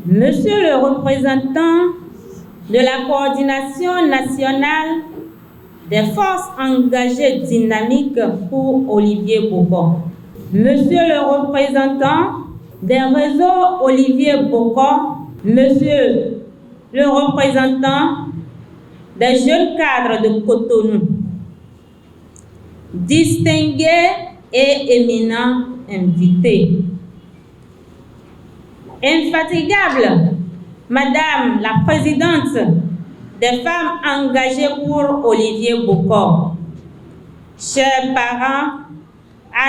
Monsieur le représentant de la coordination nationale des forces engagées dynamiques pour Olivier Bokor, Monsieur le représentant des réseaux Olivier Bokor, Monsieur le représentant des jeunes cadres de Cotonou, distingués et éminents invités, infatigable Madame la Présidente des femmes engagées pour Olivier Bokor, chers parents,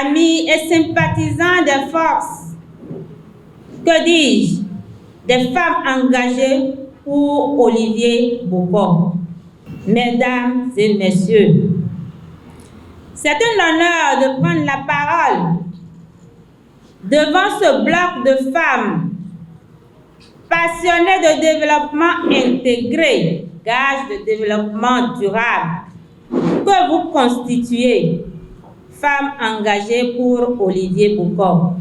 amis et sympathisants des forces, que dis-je, des femmes engagées pour Olivier Bokor, mesdames et messieurs, c'est un honneur de prendre la parole devant ce bloc de femmes passionnées de développement intégré, gage de développement durable, que vous constituez, femmes engagées pour Olivier Bokor.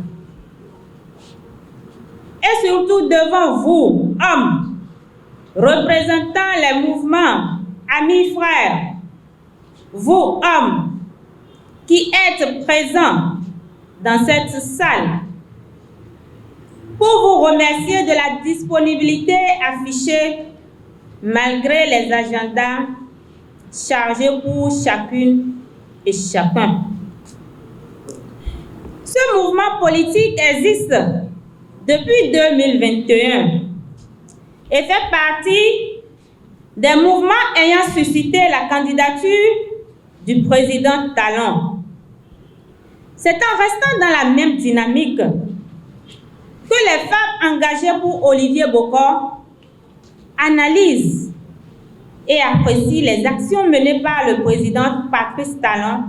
Et surtout devant vous, hommes, représentant les mouvements, amis frères, vous, hommes, qui êtes présents dans cette salle, pour vous remercier de la disponibilité affichée malgré les agendas chargés pour chacune et chacun. Ce mouvement politique existe depuis 2021 et fait partie des mouvements ayant suscité la candidature du président Talon. C'est en restant dans la même dynamique que les femmes engagées pour Olivier Bokor analysent et apprécient les actions menées par le président Patrice Talon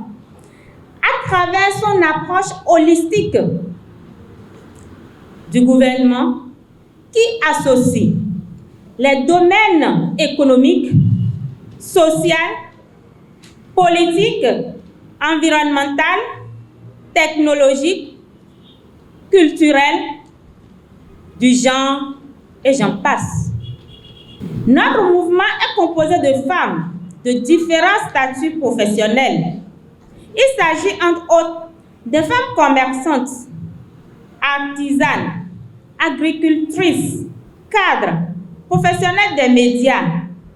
à travers son approche holistique du gouvernement qui associe les domaines économiques, sociaux, politiques, environnementaux, technologiques, culturels, du genre, et j'en passe. Notre mouvement est composé de femmes de différents statuts professionnels. Il s'agit entre autres de femmes commerçantes, artisanes, agricultrices, cadres, professionnels des médias,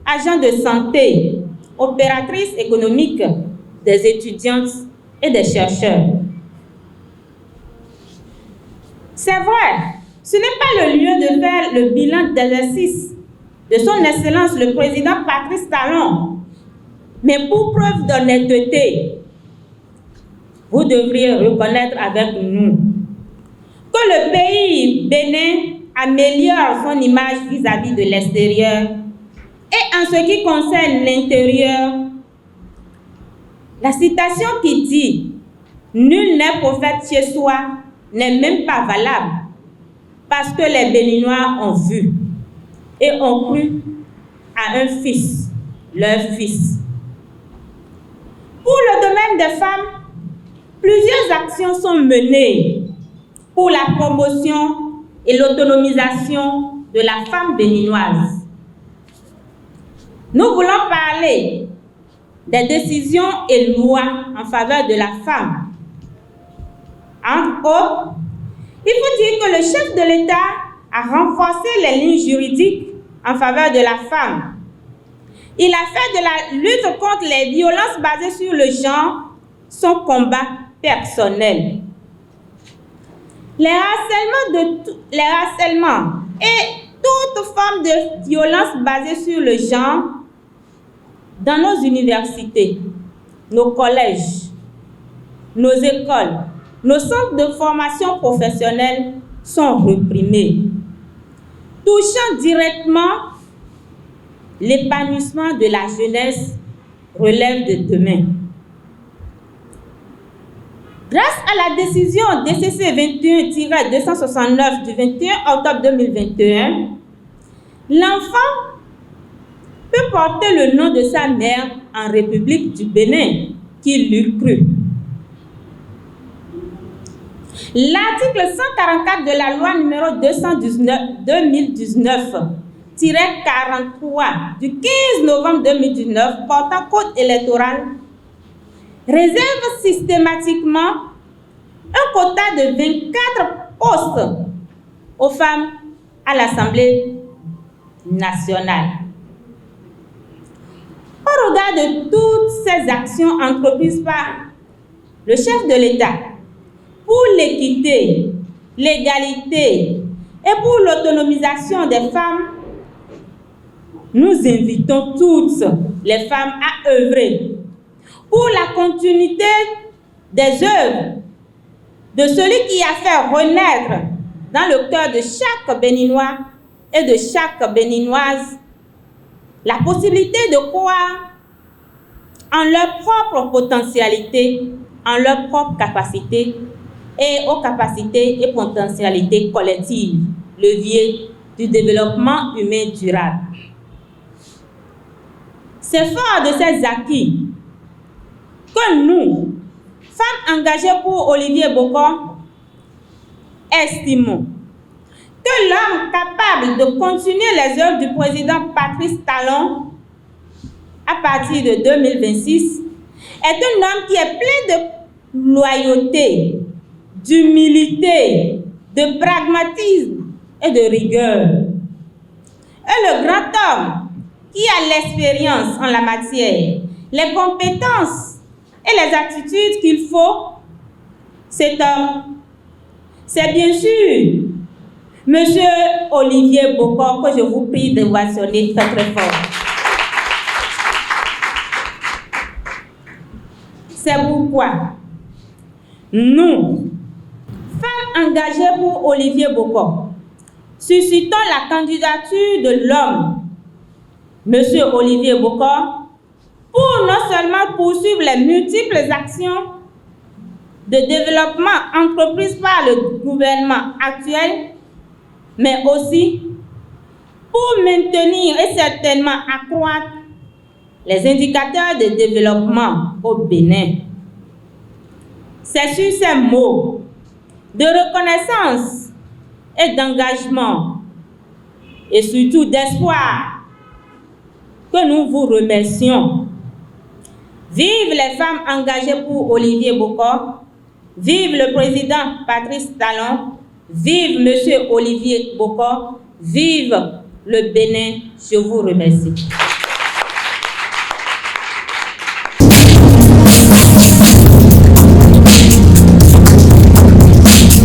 agents de santé, opératrices économiques, des étudiantes et des chercheurs. C'est vrai, ce n'est pas le lieu de faire le bilan d'exercice de son Excellence le Président Patrice Talon, mais pour preuve d'honnêteté, vous devriez reconnaître avec nous que le pays Bénin améliore son image vis-à-vis de l'extérieur et en ce qui concerne l'intérieur, la citation qui dit « Nul n'est prophète chez soi » n'est même pas valable parce que les Béninois ont vu et ont cru à un fils, leur fils. Pour le domaine des femmes, plusieurs actions sont menées pour la promotion et l'autonomisation de la femme béninoise. Nous voulons parler des décisions et lois en faveur de la femme. Entre autres, il faut dire que le chef de l'État a renforcé les lignes juridiques en faveur de la femme. Il a fait de la lutte contre les violences basées sur le genre son combat personnel. Les harcèlements et toute forme de violence basée sur le genre dans nos universités, nos collèges, nos écoles, nos centres de formation professionnelle sont réprimés, touchant directement l'épanouissement de la jeunesse relève de demain. Grâce à la décision DCC 21-269 du 21 octobre 2021, l'enfant peut porter le nom de sa mère en République du Bénin, qui l'eût cru. L'article 144 de la loi numéro 2019-43 du 15 novembre 2019 portant code électoral réserve systématiquement un quota de 24 postes aux femmes à l'Assemblée nationale. Au regard de toutes ces actions entreprises par le chef de l'État pour l'équité, l'égalité et pour l'autonomisation des femmes, nous invitons toutes les femmes à œuvrer pour la continuité des œuvres de celui qui a fait renaître dans le cœur de chaque Béninois et de chaque Béninoise la possibilité de croire en leur propre potentialité, en leur propre capacité et aux capacités et potentialités collectives, levier du développement humain durable. C'est fort de ces acquis que nous, femmes engagées pour Olivier Bokor, estimons que l'homme capable de continuer les œuvres du président Patrice Talon à partir de 2026 est un homme qui est plein de loyauté, d'humilité, de pragmatisme et de rigueur. Et le grand homme qui a l'expérience en la matière, les compétences et les attitudes qu'il faut, cet homme, c'est bien sûr Monsieur Olivier Bokor, que je vous prie de ovationner très très fort. C'est pourquoi nous, femmes engagées pour Olivier Bokor, suscitons la candidature de l'homme, Monsieur Olivier Bokor, pour non seulement poursuivre les multiples actions de développement entreprises par le gouvernement actuel, mais aussi pour maintenir et certainement accroître les indicateurs de développement au Bénin. C'est sur ces mots de reconnaissance et d'engagement et surtout d'espoir que nous vous remercions. Vive les femmes engagées pour Olivier Bokor, vive le président Patrice Talon, vive Monsieur Olivier Bokor, vive le Bénin. Je vous remercie.